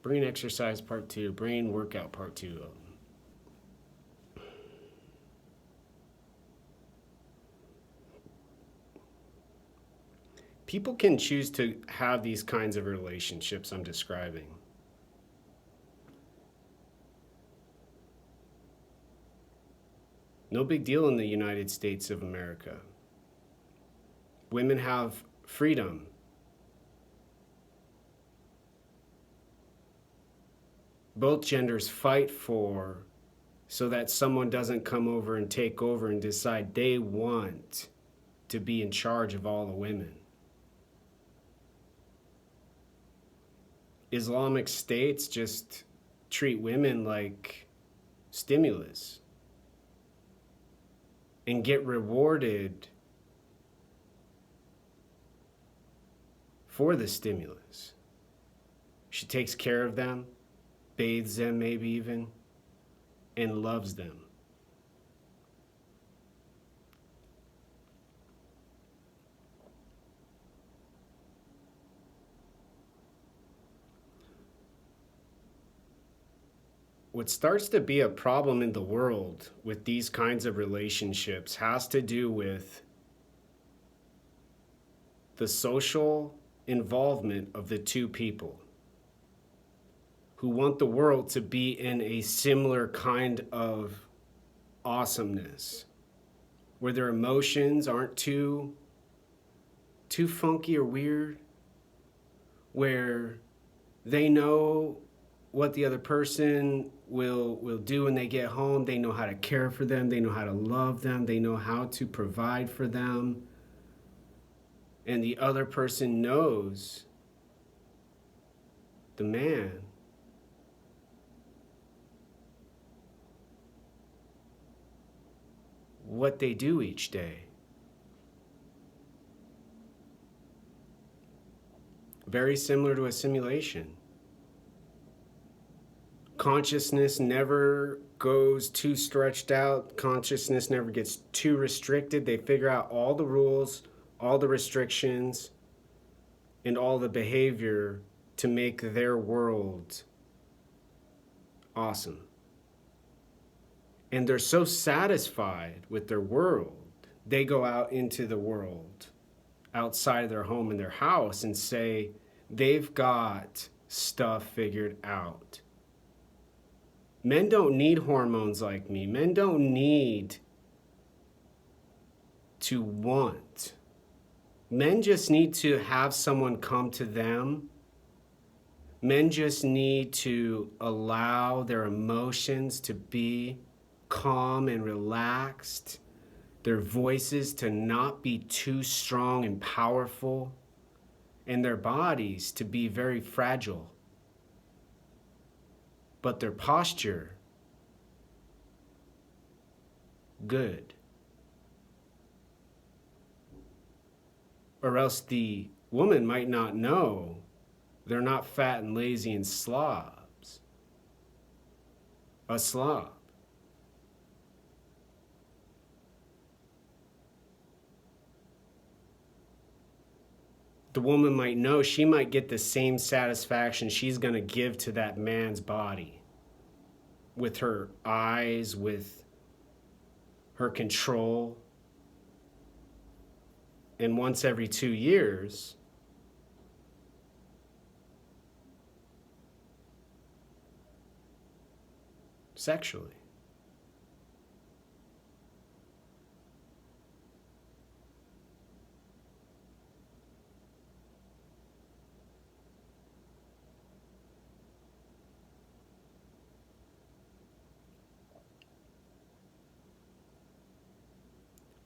Brain exercise part 2, brain workout part 2. People can choose to have these kinds of relationships I'm describing. No big deal in the United States of America. Women have freedom. Both genders fight for so that someone doesn't come over and take over and decide they want to be in charge of all the women. Islamic states just treat women like stimulus and get rewarded for the stimulus. She takes care of them, bathes them maybe even, and loves them. What starts to be a problem in the world with these kinds of relationships has to do with the social involvement of the two people who want the world to be in a similar kind of awesomeness, where their emotions aren't too funky or weird, where they know what the other person will do when they get home. They know how to care for them. They know how to love them. They know how to provide for them. And the other person knows, the man, what they do each day. Very similar to a simulation. Consciousness never goes too stretched out. Consciousness never gets too restricted. They figure out all the rules, all the restrictions, and all the behavior to make their world awesome. And they're so satisfied with their world, they go out into the world, outside of their home and their house, and say they've got stuff figured out. Men don't need hormones like me. Men don't need to want. Men just need to have someone come to them. Men just need to allow their emotions to be calm and relaxed, their voices to not be too strong and powerful, and their bodies to be very fragile. But their posture, good. Or else the woman might not know they're not fat and lazy and slobs. A slob. The woman might know she might get the same satisfaction she's going to give to that man's body with her eyes, with her control. And once every 2 years, sexually.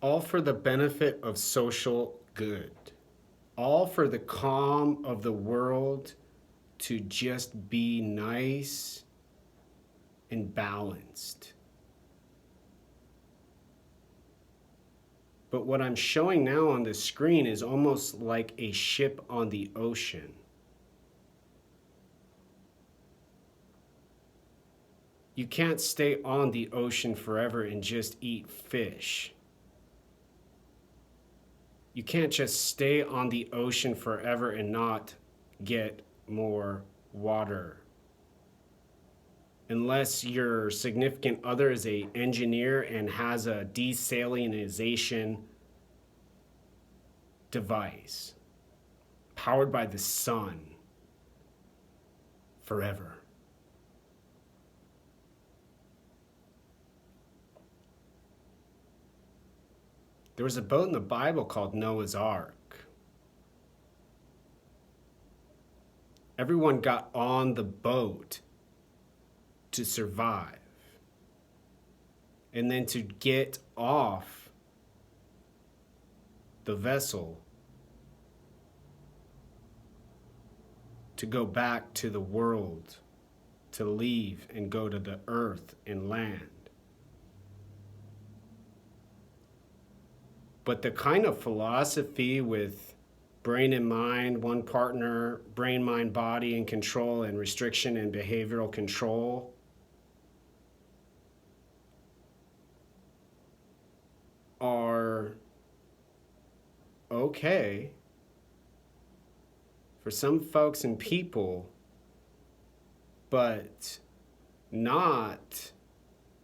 All for the benefit of social good. All for the calm of the world to just be nice and balanced. But what I'm showing now on the screen is almost like a ship on the ocean. You can't stay on the ocean forever and just eat fish. You can't just stay on the ocean forever and not get more water unless your significant other is an engineer and has a desalinization device powered by the sun forever. There was a boat in the Bible called Noah's Ark. Everyone got on the boat to survive. And then to get off the vessel to go back to the world, to leave and go to the earth and land. But the kind of philosophy with brain and mind, one partner, brain, mind, body, and control, and restriction and behavioral control, are okay for some folks and people, but not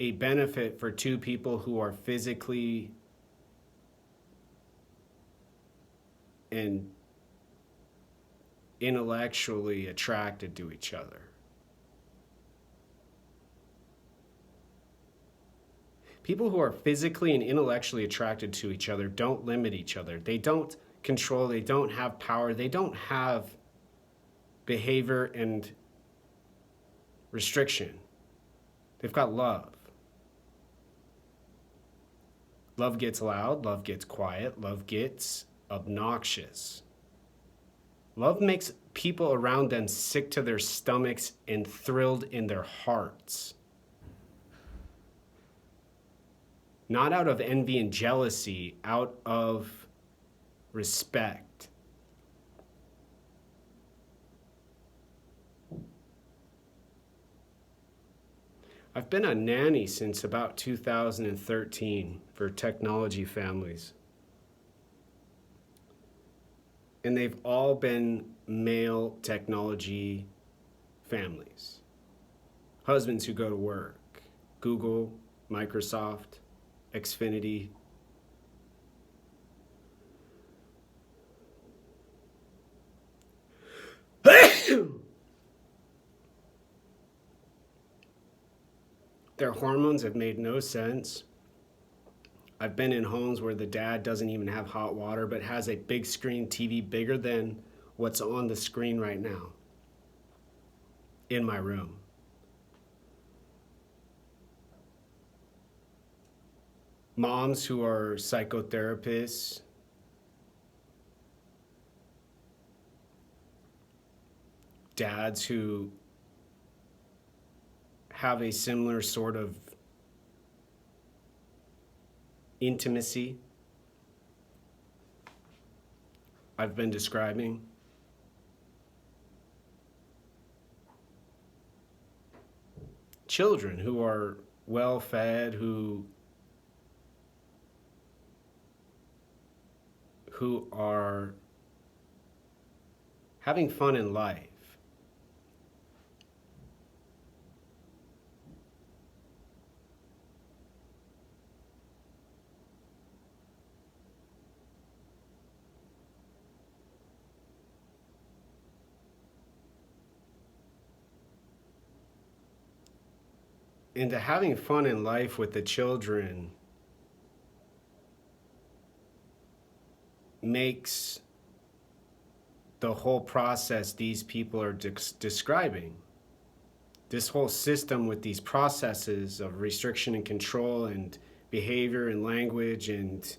a benefit for two people who are physically and intellectually attracted to each other. People who are physically and intellectually attracted to each other don't limit each other. They don't control, they don't have power, they don't have behavior and restriction. They've got love. Love gets loud, love gets quiet, love gets obnoxious. Love makes people around them sick to their stomachs and thrilled in their hearts. Not out of envy and jealousy, out of respect. I've been a nanny since about 2013 for technology families. And they've all been male technology families. Husbands who go to work, Google, Microsoft, Xfinity. Their hormones have made no sense. I've been in homes where the dad doesn't even have hot water, but has a big screen TV bigger than what's on the screen right now in my room. Moms who are psychotherapists, dads who have a similar sort of intimacy I've been describing. Children who are well fed, who are having fun in life. Into having fun in life with the children makes the whole process these people are describing, this whole system with these processes of restriction and control and behavior and language and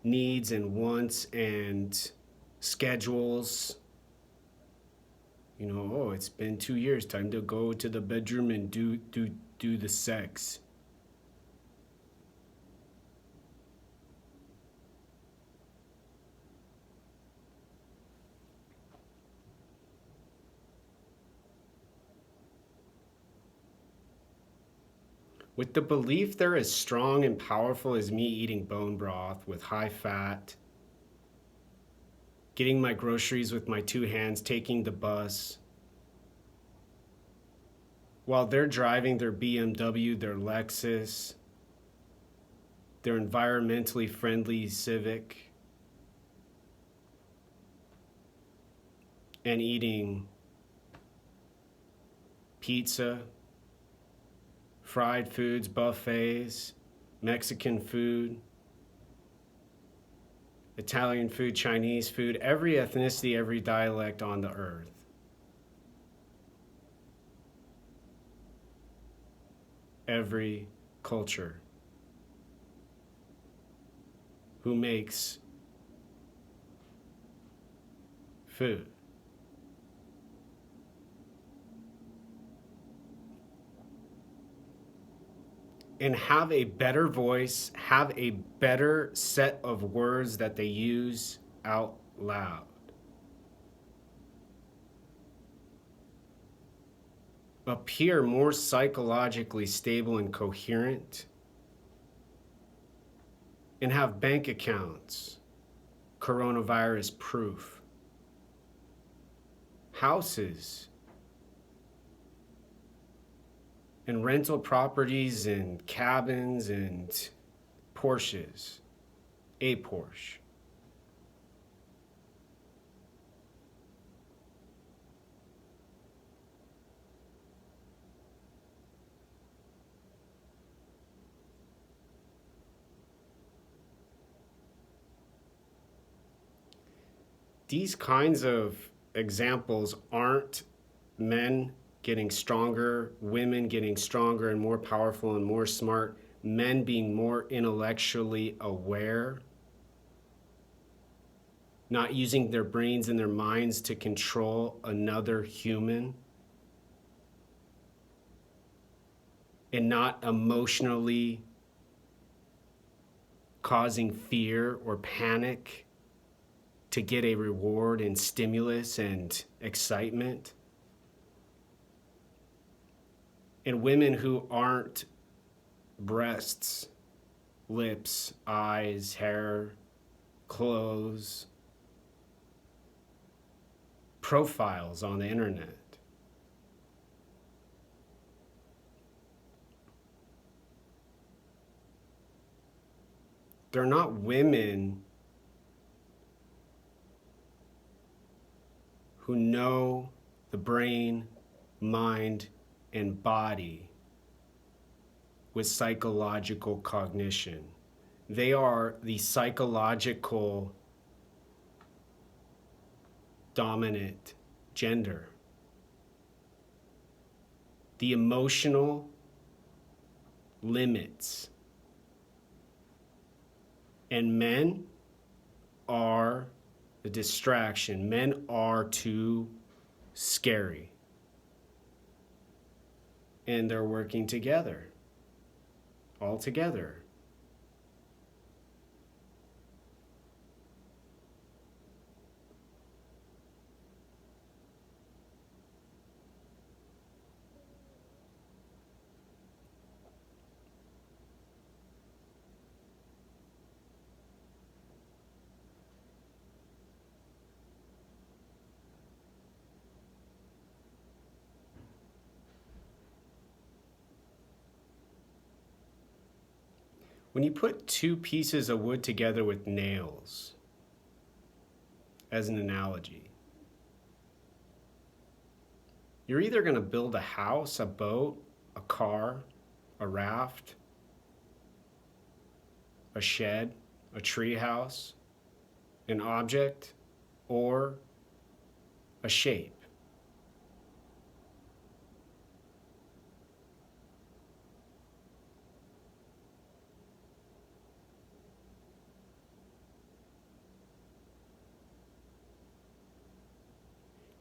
needs and wants and schedules. You know, oh, it's been 2 years, time to go to the bedroom and do the sex. With the belief they're as strong and powerful as me eating bone broth with high fat, getting my groceries with my 2 hands, taking the bus, while they're driving their BMW, their Lexus, their environmentally friendly Civic, and eating pizza, fried foods, buffets, Mexican food, Italian food, Chinese food, every ethnicity, every dialect on the earth. Every culture who makes food. And have a better voice, have a better set of words that they use out loud. Appear more psychologically stable and coherent, and have bank accounts, coronavirus proof, houses, and rental properties and cabins and Porsches, a Porsche. These kinds of examples aren't men getting stronger, women getting stronger and more powerful and more smart, men being more intellectually aware, not using their brains and their minds to control another human, and not emotionally causing fear or panic to get a reward and stimulus and excitement. And women who aren't breasts, lips, eyes, hair, clothes, profiles on the internet. They're not women who know the brain, mind, and body with psychological cognition. They are the psychological dominant gender. The emotional limits. And men are the distraction. Men are too scary. And they're working together, all together. When you put two pieces of wood together with nails, as an analogy, you're either going to build a house, a boat, a car, a raft, a shed, a tree house, an object, or a shape.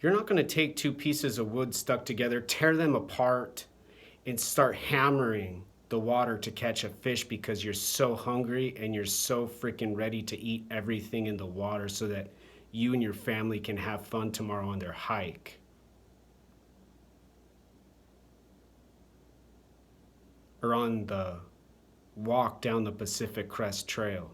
You're not going to take two pieces of wood stuck together, tear them apart, and start hammering the water to catch a fish because you're so hungry and you're so freaking ready to eat everything in the water so that you and your family can have fun tomorrow on their hike. Or on the walk down the Pacific Crest Trail.